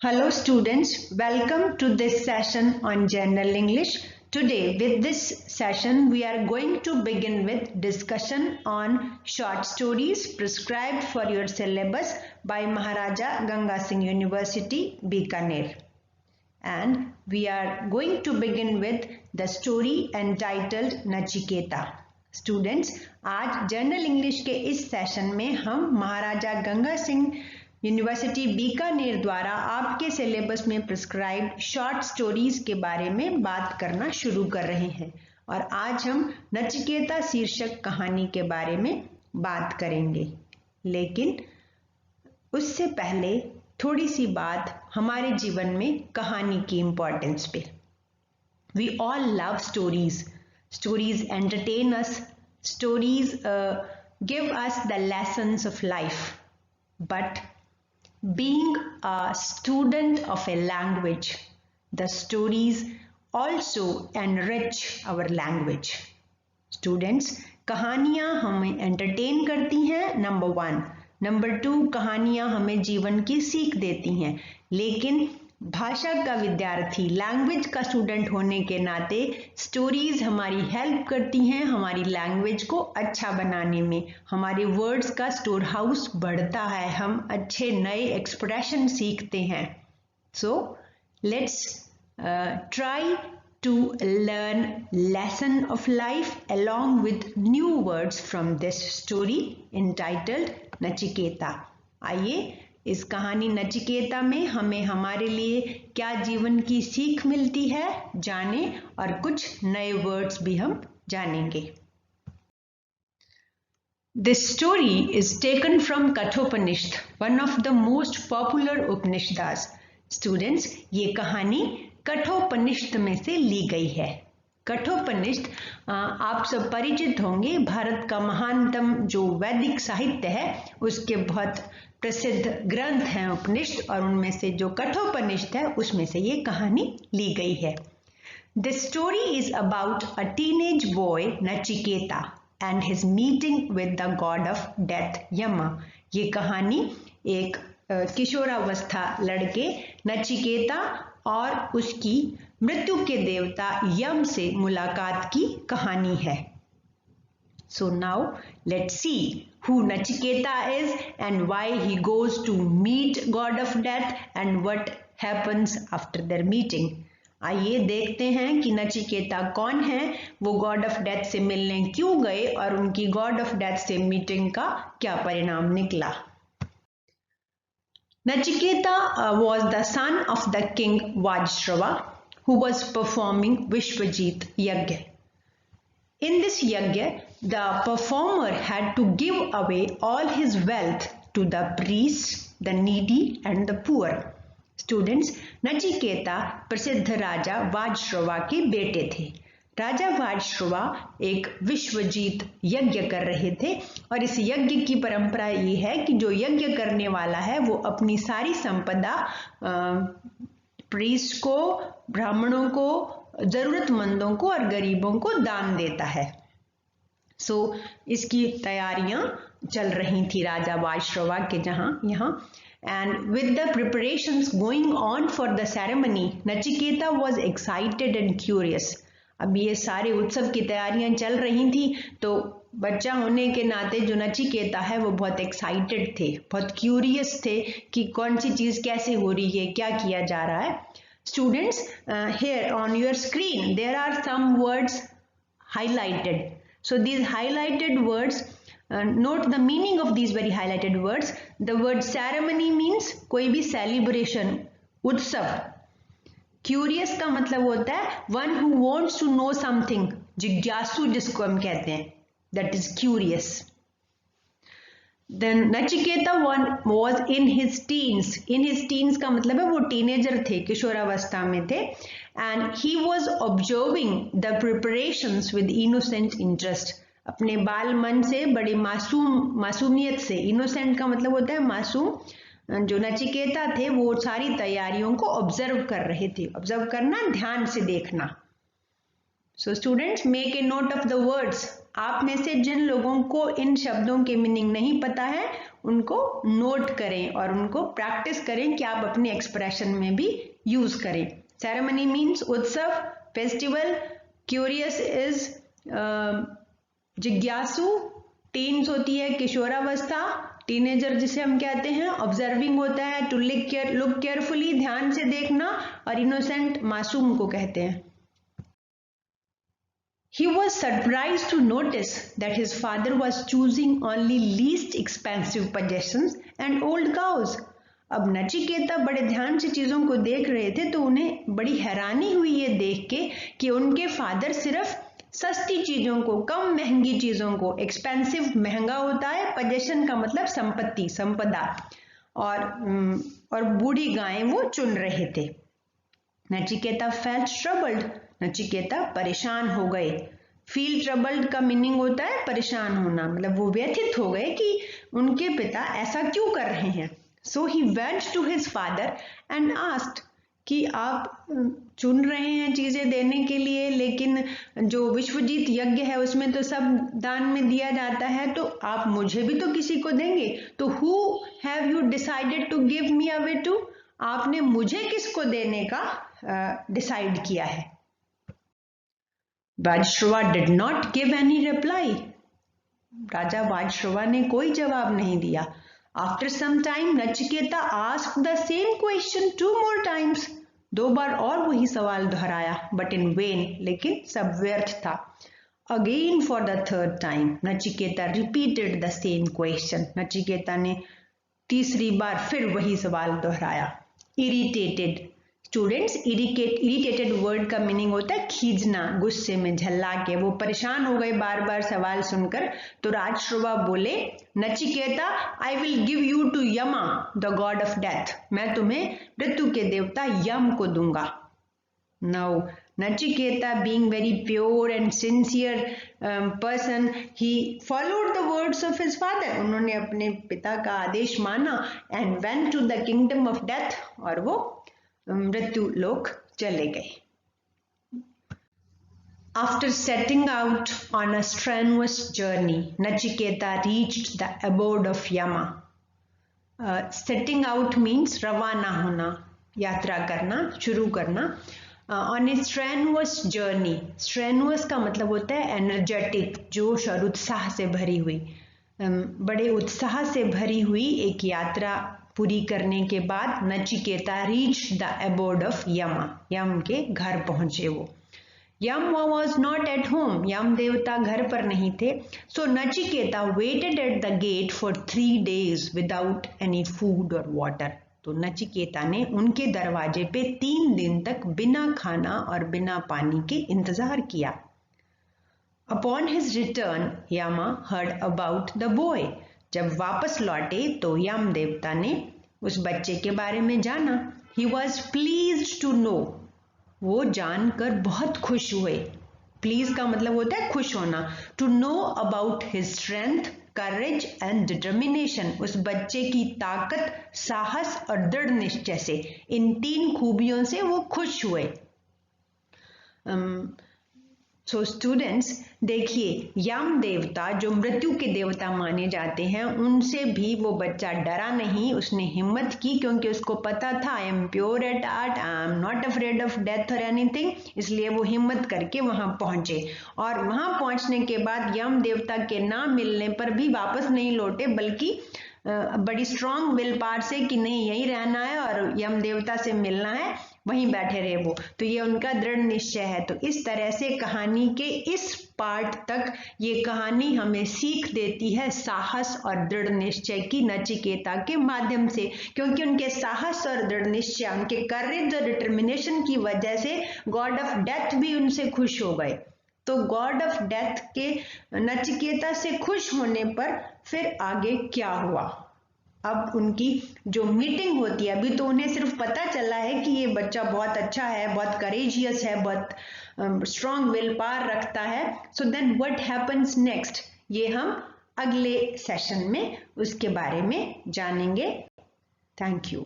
Hello students, welcome to this session on General English. Today with this session we are going to begin with discussion on short stories prescribed for your syllabus by Maharaja Ganga Singh University, Bikaner. And we are going to begin with the story entitled Nachiketa. Students, आज general English के इस session में हम महाराजा Ganga Singh university Bikaner द्वारा आपके syllabus में prescribed short stories के बारे में बात करना शुरू कर रहे हैं और आज हम नचिकेता शीर्षक कहानी के बारे में बात करेंगे। लेकिन उससे पहले थोड़ी सी बात हमारे जीवन में कहानी की इम्पोर्टेंस पे। We all love stories. Stories entertain us. Stories give us the lessons of life. But being a student of a language, the stories also enrich our language. Students, कहानियाँ हमें entertain करती हैं, नंबर 1. नंबर 2, कहानियाँ हमें जीवन की सीख देती हैं। लेकिन भाषा का विद्यार्थी, लैंग्वेज का स्टूडेंट होने के नाते स्टोरीज हमारी हेल्प करती हैं हमारी लैंग्वेज को अच्छा बनाने में। हमारे वर्ड्स का स्टोर हाउस बढ़ता है, हम अच्छे नए एक्सप्रेशन सीखते हैं। So let's try to learn lesson of life along with new words from this story entitled Nachiketa. आइए इस कहानी नचिकेता में हमें हमारे लिए क्या जीवन की सीख मिलती है जाने और कुछ नए वर्ड्स भी हम जानेंगे। This story is taken from Kathopanishad, one of the most popular Upanishads. Students, ये कहानी कठोपनिषद में से ली गई है। कठोपनिषद आप सब परिचित होंगे, भारत का महानतम जो वैदिक साहित्य है उसके बहुत प्रसिद्ध ग्रंथ हैं उपनिषद, और उनमें से जो कठोपनिषद है उसमें से ये कहानी ली गई है। This story is about a teenage boy Nachiketa and his meeting with the god of death यमा। ये कहानी एक किशोरावस्था लड़के नचिकेता और उसकी मृत्यु के देवता यम से मुलाकात की कहानी है। So now let's see who Nachiketa is and why he goes to meet God of Death and what happens after their meeting. आइए देखते हैं कि नचिकेता कौन है, वो गॉड ऑफ डेथ से मिलने क्यों गए और उनकी गॉड ऑफ डेथ से मीटिंग का क्या परिणाम निकला। Nachiketa was the son of the king Vajshrava who was performing Vishwajit Yagya. In this yagya, the performer had to give away all his wealth to the priests, the needy and the poor. Students, Nachiketa प्रसिद्ध राजा वाजश्रवा के बेटे थे। राजा वाजश्रवा एक विश्वजीत यज्ञ कर रहे थे और इस यज्ञ की परंपरा ये है कि जो यज्ञ करने वाला है वो अपनी सारी संपदा प्रीस्ट को, ब्राह्मणों को, जरूरतमंदों को और गरीबों को दान देता है। सो इसकी तैयारियां चल रही थी राजा वाजश्रवा के यहाँ and with the preparations going on for the ceremony, Nachiketa was excited and curious. अब ये सारे उत्सव की तैयारियां चल रही थी तो बच्चा होने के नाते जो नचिकेता है वो बहुत एक्साइटेड थे, बहुत क्यूरियस थे कि कौन सी चीज कैसे हो रही है, क्या किया जा रहा है। Students, here on your screen there are some words highlighted. So these highlighted words, note the meaning of these very highlighted words. The word ceremony means कोई भी celebration, उत्सव। Curious का मतलब होता है one who wants to know something, जिज्ञासु जिसको हम कहते हैं, that is curious. Then Nachiketa was in his teens. In his teens का मतलब है वो टीनेजर थे, किशोरावस्था में थे, and he was observing the preparations with innocent interest. अपने बाल मन से बड़ी मासूमियत से, innocent का मतलब होता है मासूम, जो नचिकेता थे वो सारी तैयारियों को ऑब्जर्व कर रहे थे। ऑब्जर्व करना, ध्यान से देखना। So students, make a note of the words आप में से जिन लोगों को इन शब्दों के मीनिंग नहीं पता है उनको नोट करें और उनको प्रैक्टिस करें कि आप अपने एक्सप्रेशन में भी यूज करें। सेरेमनी मीन्स उत्सव, फेस्टिवल, क्यूरियस इज जिज्ञासु, टीन्स होती है किशोरावस्था, टीनेजर जिसे हम कहते हैं, ऑब्जर्विंग होता है टू लुक केयरफुली, ध्यान से देखना, और इनोसेंट मासूम को कहते हैं। He was surprised to notice that his father was choosing only least expensive possessions and old cows. अब नचिकेता बड़े ध्यान से चीजों को देख रहे थे तो उन्हें बड़ी हैरानी हुई ये देख के कि उनके फादर सिर्फ सस्ती चीजों को, कम महंगी चीजों को, एक्सपेंसिव महंगा होता है, पजेशन का मतलब संपत्ति, संपदा, और बूढ़ी गायें वो चुन रहे थे। नचिकेता फेल्ट ट्रबल्ड, नचिकेता परेशान हो गए। फील ट्रबल्ड का मीनिंग होता है परेशान होना, मतलब वो व्यथित हो गए कि उनके पिता ऐसा क्यों कर रहे हैं। So he went to his father and asked कि आप चुन रहे हैं चीजें देने के लिए, लेकिन जो विश्वजीत यज्ञ है उसमें तो सब दान में दिया जाता है, तो आप मुझे भी तो किसी को देंगे, तो who have you decided to give me away to, आपने मुझे किसको देने का डिसाइड किया है। Vajashrava did not give any reply, राजा वाजश्रवा ने कोई जवाब नहीं दिया। After some time Nachiketa asked the same question 2 more times, 2 बार और वही सवाल दोहराया, बट इन वेन, लेकिन सब व्यर्थ था। Again for the 3rd time Nachiketa repeated the same question, Nachiketa ने तीसरी बार फिर वही सवाल दोहराया। इरिटेटेड, स्टूडेंट्स इरिटेटेड वर्ड का मीनिंग होता है खींचना, गुस्से में, झल्ला के, वो परेशान हो गए बार बार सवाल सुनकर। तो राजश्रवा बोले, Nachiketa I will give you to Yama the god of death, मैं तुम्हें मृत्यु के देवता यम को दूंगा। Now Nachiketa being very pure and sincere person, he followed the words of his father, उन्होंने अपने पिता का आदेश माना and went to the kingdom of death, और वो मृत्यु लोक चले गए। After setting out on a strenuous journey, Nachiketa reached the abode of Yama. Setting out means रवाना होना, यात्रा करना, शुरू करना। On a strenuous journey, strenuous का मतलब होता है energetic, जोश और उत्साह से भरी हुई, बड़े उत्साह से भरी हुई एक यात्रा पूरी करने के बाद Nachiketa reach the abode of Yama, Yama के घर पहुंचे वो। Yama was not at home, Yama देवता घर पर नहीं थे। So Nachiketa waited at the gate for 3 days without any food और वाटर, तो नचिकेता ने उनके दरवाजे पे 3 दिन तक बिना खाना और बिना पानी के इंतजार किया। अपॉन हिज रिटर्न यमा हर्ड अबाउट द बॉय, जब वापस लौटे तो यम देवता ने उस बच्चे के बारे में जाना। He was pleased to know, वो जानकर बहुत खुश हुए। प्लीज का मतलब होता है खुश होना। To know about his strength, courage and determination, उस बच्चे की ताकत, साहस और दृढ़ निश्चय से, इन 3 खूबियों से वो खुश हुए। सो स्टूडेंट्स देखिए, यम देवता जो मृत्यु के देवता माने जाते हैं, उनसे भी वो बच्चा डरा नहीं, उसने हिम्मत की, क्योंकि उसको पता था I am pure at heart, I am not afraid of death और एनीथिंग, इसलिए वो हिम्मत करके वहां पहुंचे। और वहां पहुंचने के बाद यम देवता के ना मिलने पर भी वापस नहीं लौटे, बल्कि बड़ी स्ट्रांग विल पावर से कि नहीं यहीं रहना है और यम देवता से मिलना है, वहीं बैठे रहे वो, तो ये उनका दृढ़ निश्चय है। तो इस तरह से कहानी के इस पार्ट तक ये कहानी हमें सीख देती है साहस और दृढ़ निश्चय की नचिकेता के माध्यम से, क्योंकि उनके साहस और दृढ़ निश्चय, उनके करेज और डिटर्मिनेशन की वजह से गॉड ऑफ डेथ भी उनसे खुश हो गए। तो गॉड ऑफ डेथ के नचिकेता से खुश होने पर फिर आगे क्या हुआ, अब उनकी जो मीटिंग होती है, अभी तो उन्हें सिर्फ पता चला है कि ये बच्चा बहुत अच्छा है, बहुत करेजियस है, बहुत स्ट्रॉन्ग विल पावर रखता है। So then what happens next, ये हम अगले सेशन में उसके बारे में जानेंगे। Thank you.